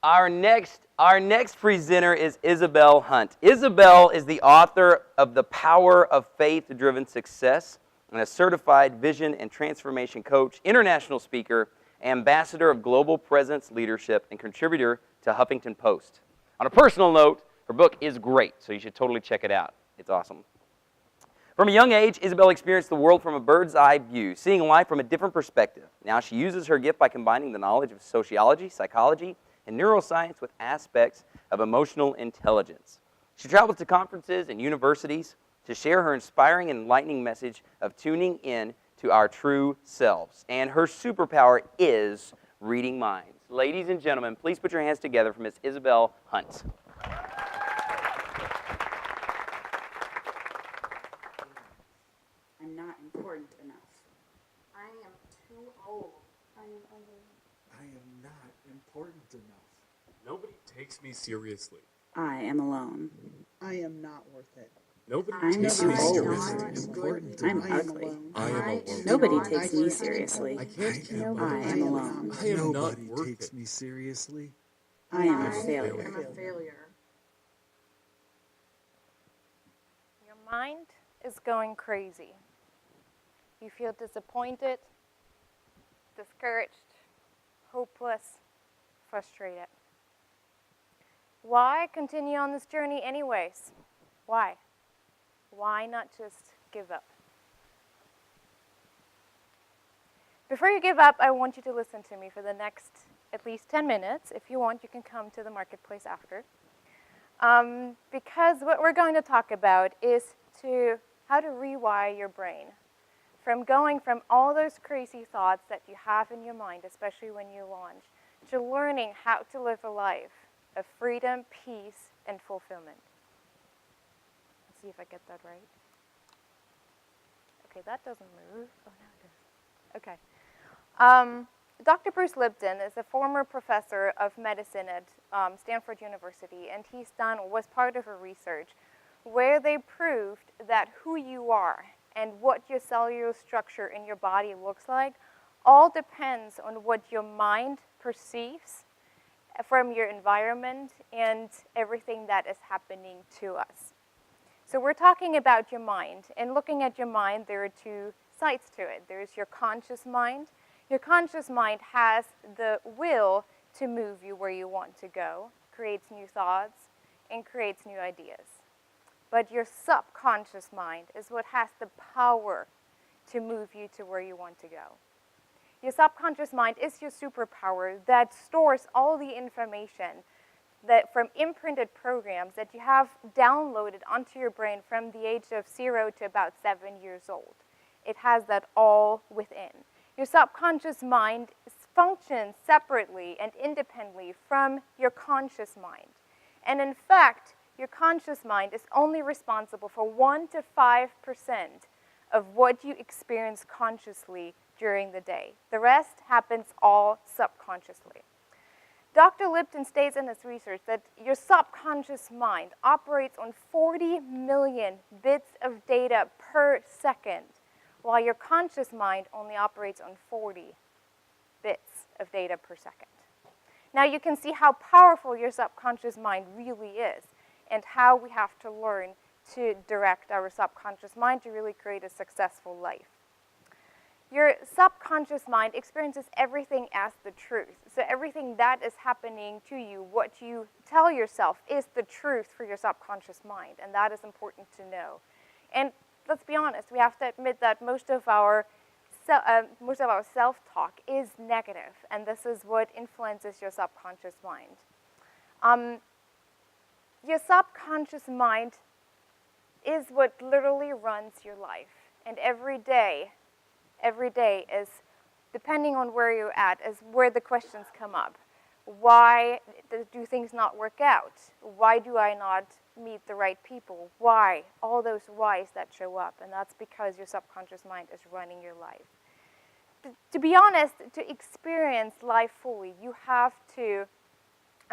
Our next presenter is Isabel Hundt. Isabel is the author of The Power of Faith-Driven Success and a certified vision and transformation coach, international speaker, ambassador of global presence leadership, and contributor to Huffington Post. On a personal note, her book is great, so you should totally check it out. It's awesome. From a young age, Isabel experienced the world from a bird's eye view, seeing life from a different perspective. Now she uses her gift by combining the knowledge of sociology, psychology, and neuroscience with aspects of emotional intelligence. She travels to conferences and universities to share her inspiring and enlightening message of tuning in to our true selves. And her superpower is reading minds. Ladies and gentlemen, please put your hands together for Miss Isabel Hundt. I'm not important enough. I am too old. I am ugly. I am not important enough. Nobody takes me seriously. I am alone. I am not worth it. Nobody I'm takes too me old. seriously. I'm I am ugly. alone. I am alone. Nobody takes me seriously. I can't count. I am alone. I am not Nobody worth takes it. me seriously. I am a I failure. am a failure. Your mind is going crazy. You feel disappointed, discouraged, hopeless, frustrated. Why continue on this journey anyways? Why? Why not just give up? Before you give up, I want you to listen to me for the next at least 10 minutes. If you want, you can come to the marketplace after. Because what we're going to talk about is how to rewire your brain. From going from all those crazy thoughts that you have in your mind, especially when you launch, to learning how to live a life of freedom, peace, and fulfillment. Let's see if I get that right. Okay, that doesn't move. Oh, no, it does. Okay. Dr. Bruce Lipton is a former professor of medicine at Stanford University, and was part of a research where they proved that who you are and what your cellular structure in your body looks like all depends on what your mind perceives from your environment and everything that is happening to us. So we're talking about your mind, and looking at your mind, there are two sides to it. There's your conscious mind. Your conscious mind has the will to move you where you want to go, creates new thoughts, and creates new ideas. But your subconscious mind is what has the power to move you to where you want to go. Your subconscious mind is your superpower that stores all the information that from imprinted programs that you have downloaded onto your brain from the age of 0 to about 7 years old. It has that all within. Your subconscious mind functions separately and independently from your conscious mind. And in fact, your conscious mind is only responsible for 1 to 5% of what you experience consciously during the day. The rest happens all subconsciously. Dr. Lipton states in his research that your subconscious mind operates on 40 million bits of data per second, while your conscious mind only operates on 40 bits of data per second. Now you can see how powerful your subconscious mind really is, and how we have to learn to direct our subconscious mind to really create a successful life. Your subconscious mind experiences everything as the truth. So everything that is happening to you, what you tell yourself, is the truth for your subconscious mind, and that is important to know. And let's be honest, we have to admit that most of our self-talk is negative, and this is what influences your subconscious mind. Your subconscious mind is what literally runs your life. And every day is, depending on where you're at, is where the questions come up. Why do things not work out? Why do I not meet the right people? Why? All those whys that show up. And that's because your subconscious mind is running your life. To be honest, to experience life fully, you have to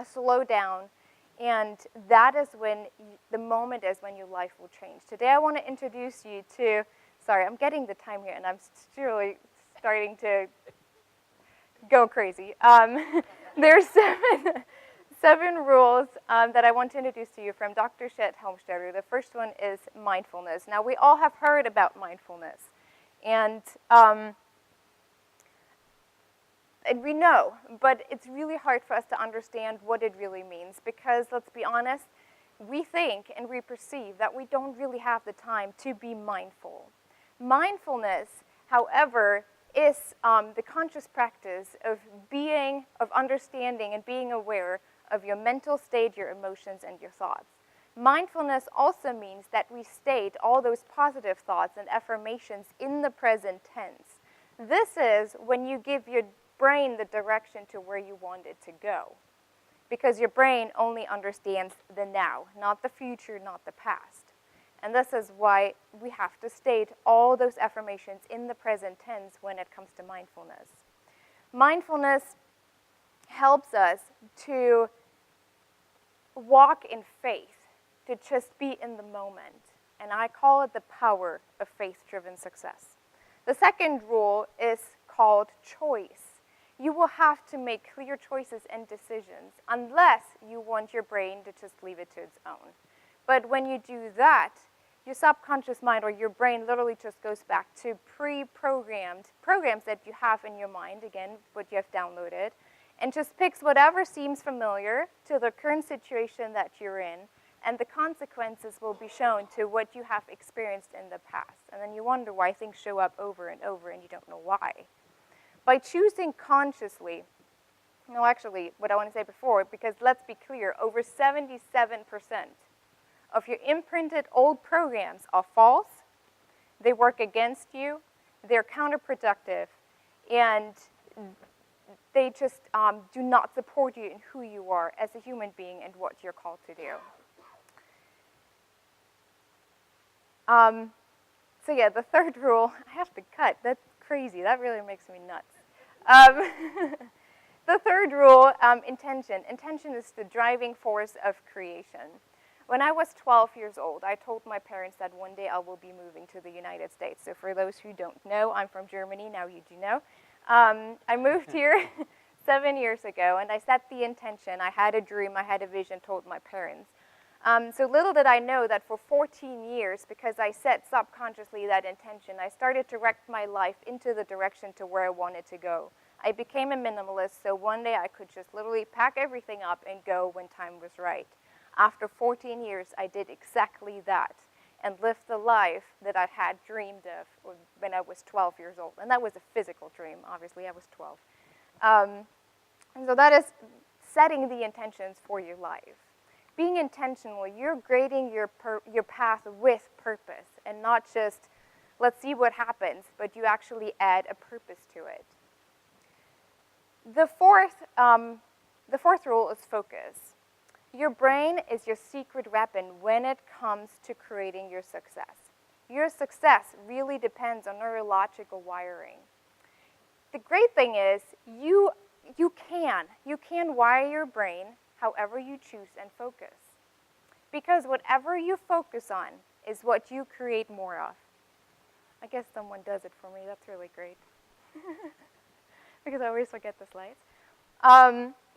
slow down. And that is when the moment is when your life will change. Today I want to introduce you to, sorry, I'm getting the time here and I'm really starting to go crazy. There's 7 rules that I want to introduce to you from Dr. Chet Helmstetter. The first one is mindfulness. Now, we all have heard about mindfulness. And we know, but it's really hard for us to understand what it really means because, let's be honest, we think and we perceive that we don't really have the time to be mindful. Mindfulness, however, is the conscious practice of understanding and being aware of your mental state, your emotions, and your thoughts. Mindfulness also means that we state all those positive thoughts and affirmations in the present tense. This is when you give your brain the direction to where you want it to go, because your brain only understands the now, not the future, not the past. And this is why we have to state all those affirmations in the present tense when it comes to mindfulness. Mindfulness helps us to walk in faith, to just be in the moment. And I call it the power of faith-driven success. The second rule is called choice. You will have to make clear choices and decisions unless you want your brain to just leave it to its own. But when you do that, your subconscious mind or your brain literally just goes back to pre-programmed programs that you have in your mind, again, what you have downloaded, and just picks whatever seems familiar to the current situation that you're in, and the consequences will be shown to what you have experienced in the past. And then you wonder why things show up over and over and you don't know why. By choosing consciously, no, actually, what I want to say before, because let's be clear, over 77% of your imprinted old programs are false, they work against you, they're counterproductive, and they just do not support you in who you are as a human being and what you're called to do. So yeah, the third rule, I have to cut, that's crazy, that really makes me nuts. The third rule, intention. Intention is the driving force of creation. When I was 12 years old, I told my parents that one day I will be moving to the United States. So for those who don't know, I'm from Germany, now you do know. I moved here 7 years ago, and I set the intention. I had a dream, I had a vision, told my parents. So little did I know that for 14 years, because I set subconsciously that intention, I started to direct my life into the direction to where I wanted to go. I became a minimalist, so one day I could just literally pack everything up and go when time was right. After 14 years, I did exactly that and lived the life that I had dreamed of when I was 12 years old. And that was a physical dream, obviously, I was 12. And so that is setting the intentions for your life. Being intentional, you're grading your path with purpose and not just, let's see what happens, but you actually add a purpose to it. The fourth rule is focus. Your brain is your secret weapon when it comes to creating your success. Your success really depends on neurological wiring. The great thing is you can wire your brain however you choose and focus. Because whatever you focus on is what you create more of. I guess someone does it for me. That's really great. Because I always forget the slides.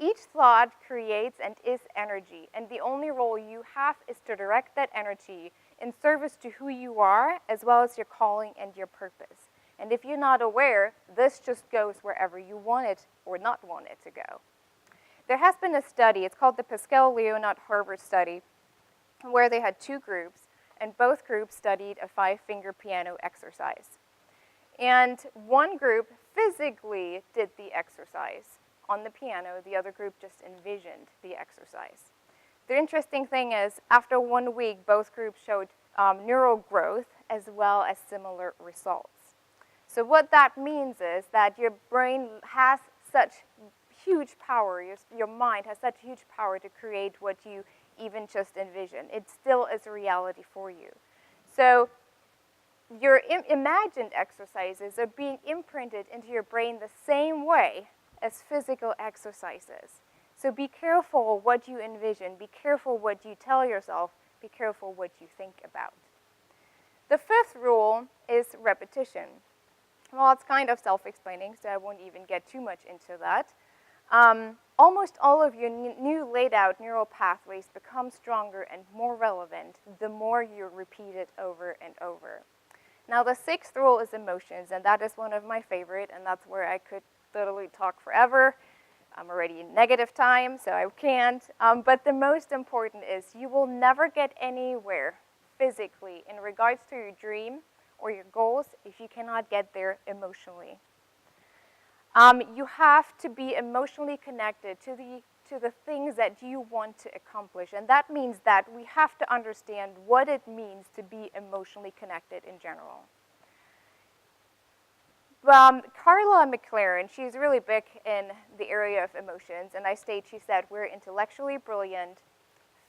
Each thought creates and is energy, and the only role you have is to direct that energy in service to who you are, as well as your calling and your purpose. And if you're not aware, this just goes wherever you want it or not want it to go. There has been a study, it's called the Pascal-Leonard-Harvard study, where they had 2 groups, and both groups studied a 5-finger piano exercise. And one group physically did the exercise on the piano, the other group just envisioned the exercise. The interesting thing is, after 1 week, both groups showed neural growth as well as similar results. So what that means is that your brain has such huge power, your mind has such huge power to create what you even just envision. It still is a reality for you. So your imagined exercises are being imprinted into your brain the same way as physical exercises. So be careful what you envision, be careful what you tell yourself, be careful what you think about. The 5th rule is repetition. Well, it's kind of self-explaining, so I won't even get too much into that. almost all of your new laid out neural pathways become stronger and more relevant the more you repeat it over and over. Now, the sixth rule is emotions, and that is one of my favorite, and that's where I could literally talk forever. I'm already in negative time, so I can't. But the most important is you will never get anywhere physically in regards to your dream or your goals if you cannot get there emotionally. You have to be emotionally connected to the things that you want to accomplish. And that means that we have to understand what it means to be emotionally connected in general. Carla McLaren, she's really big in the area of emotions, and she said, we're intellectually brilliant,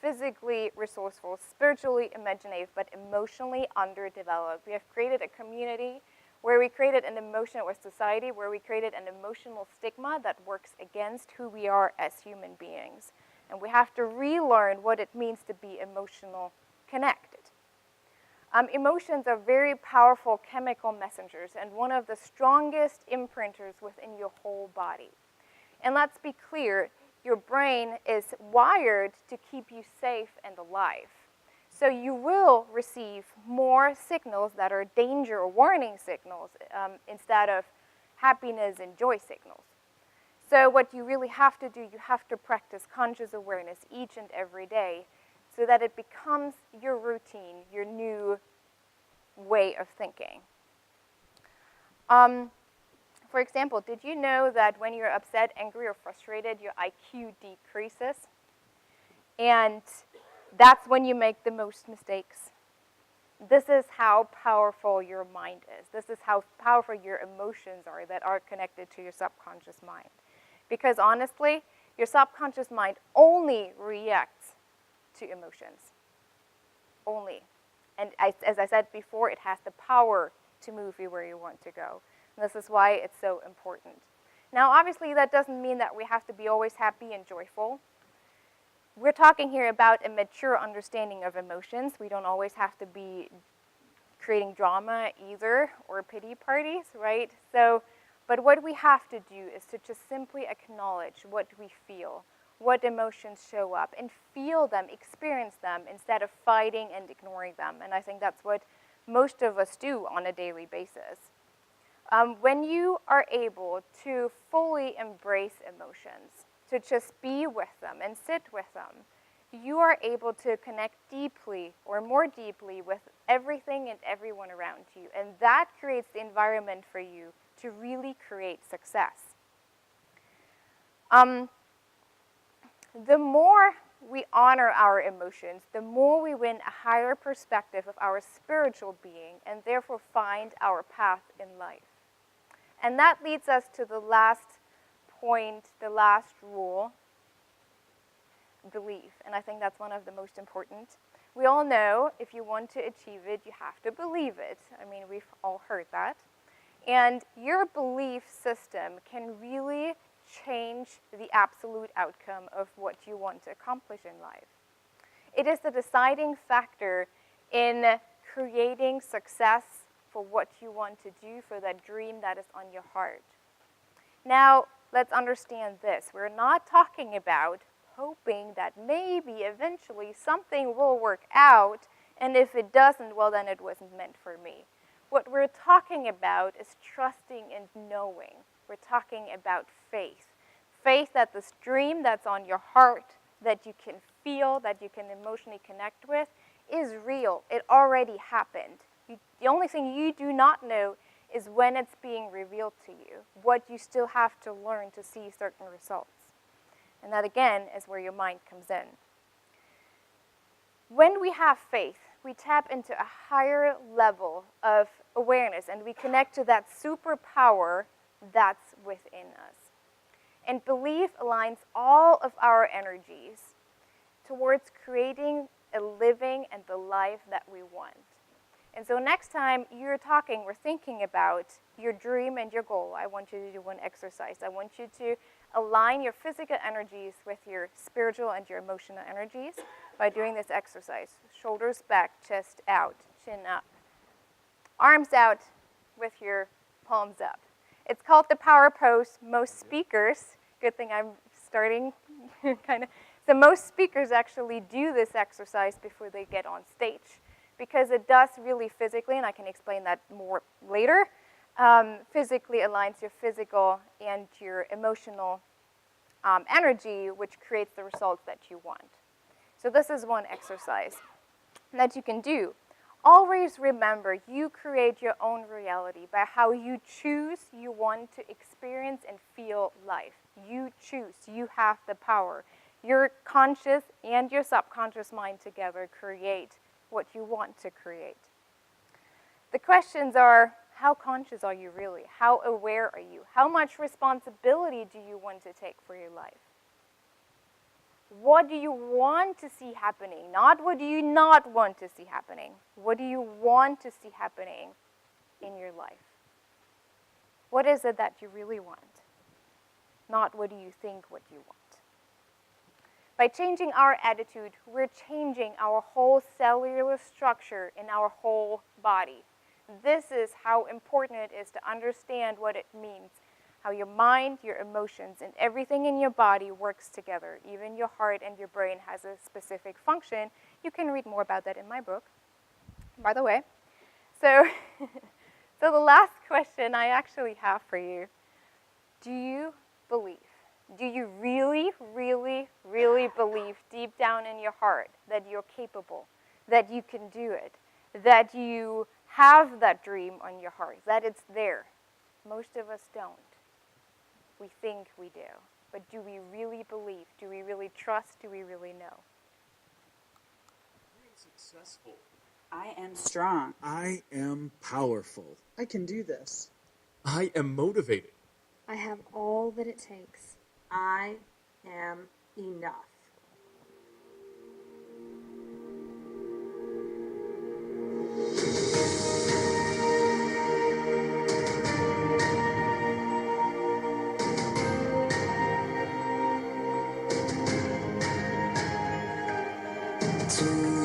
physically resourceful, spiritually imaginative, but emotionally underdeveloped. We have created a community where we created an emotional society, where we created an emotional stigma that works against who we are as human beings. And we have to relearn what it means to be emotional connected. Emotions are very powerful chemical messengers and one of the strongest imprinters within your whole body. And let's be clear, your brain is wired to keep you safe and alive. So you will receive more signals that are danger or warning signals instead of happiness and joy signals. So what you really have to do, you have to practice conscious awareness each and every day so that it becomes your routine, your new way of thinking. For example, did you know that when you're upset, angry, or frustrated, your IQ decreases? And that's when you make the most mistakes. This is how powerful your mind is. This is how powerful your emotions are that are connected to your subconscious mind. Because honestly, your subconscious mind only reacts to emotions. Only. And as I said before, it has the power to move you where you want to go. And this is why it's so important. Now, obviously, that doesn't mean that we have to be always happy and joyful. We're talking here about a mature understanding of emotions. We don't always have to be creating drama either or pity parties, right? But what we have to do is to just simply acknowledge what we feel, what emotions show up, and feel them, experience them, instead of fighting and ignoring them. And I think that's what most of us do on a daily basis. When you are able to fully embrace emotions, to just be with them and sit with them, you are able to connect deeply or more deeply with everything and everyone around you. And that creates the environment for you to really create success. The more we honor our emotions, the more we win a higher perspective of our spiritual being and therefore find our path in life. And that leads us to the last point, the last rule, belief. And I think that's one of the most important. We all know if you want to achieve it, you have to believe it. I mean, we've all heard that. And your belief system can really change the absolute outcome of what you want to accomplish in life. It is the deciding factor in creating success for what you want to do, for that dream that is on your heart. Now, let's understand this. We're not talking about hoping that maybe eventually something will work out, and if it doesn't, well, then it wasn't meant for me. What we're talking about is trusting and knowing. We're talking about faith. Faith that this dream that's on your heart, that you can feel, that you can emotionally connect with, is real. It already happened. The only thing you do not know is when it's being revealed to you, what you still have to learn to see certain results. And that, again, is where your mind comes in. When we have faith, we tap into a higher level of awareness, and we connect to that superpower that's within us. And belief aligns all of our energies towards creating a living and the life that we want. And so next time we're thinking about your dream and your goal, I want you to do one exercise. I want you to align your physical energies with your spiritual and your emotional energies by doing this exercise. Shoulders back, chest out, chin up. Arms out with your palms up. It's called the power pose. Most speakers, good thing I'm starting kind of. So most speakers actually do this exercise before they get on stage because it does really physically, and I can explain that more later, physically aligns your physical and your emotional energy, which creates the results that you want. So this is one exercise that you can do. Always remember, you create your own reality by how you choose you want to experience and feel life. You choose. You have the power. Your conscious and your subconscious mind together create what you want to create. The questions are, how conscious are you really? How aware are you? How much responsibility do you want to take for your life? What do you want to see happening? Not what do you not want to see happening. What do you want to see happening in your life? What is it that you really want? Not what do you think what you want. By changing our attitude, we're changing our whole cellular structure in our whole body. This is how important it is to understand what it means, how your mind, your emotions, and everything in your body works together. Even your heart and your brain has a specific function. You can read more about that in my book, by the way. So the last question I actually have for you, do you believe? Do you really, really, really believe deep down in your heart that you're capable, that you can do it, that you have that dream on your heart, that it's there? Most of us don't. We think we do. But do we really believe? Do we really trust? Do we really know? I am successful. I am strong. I am powerful. I can do this. I am motivated. I have all that it takes. I am enough. To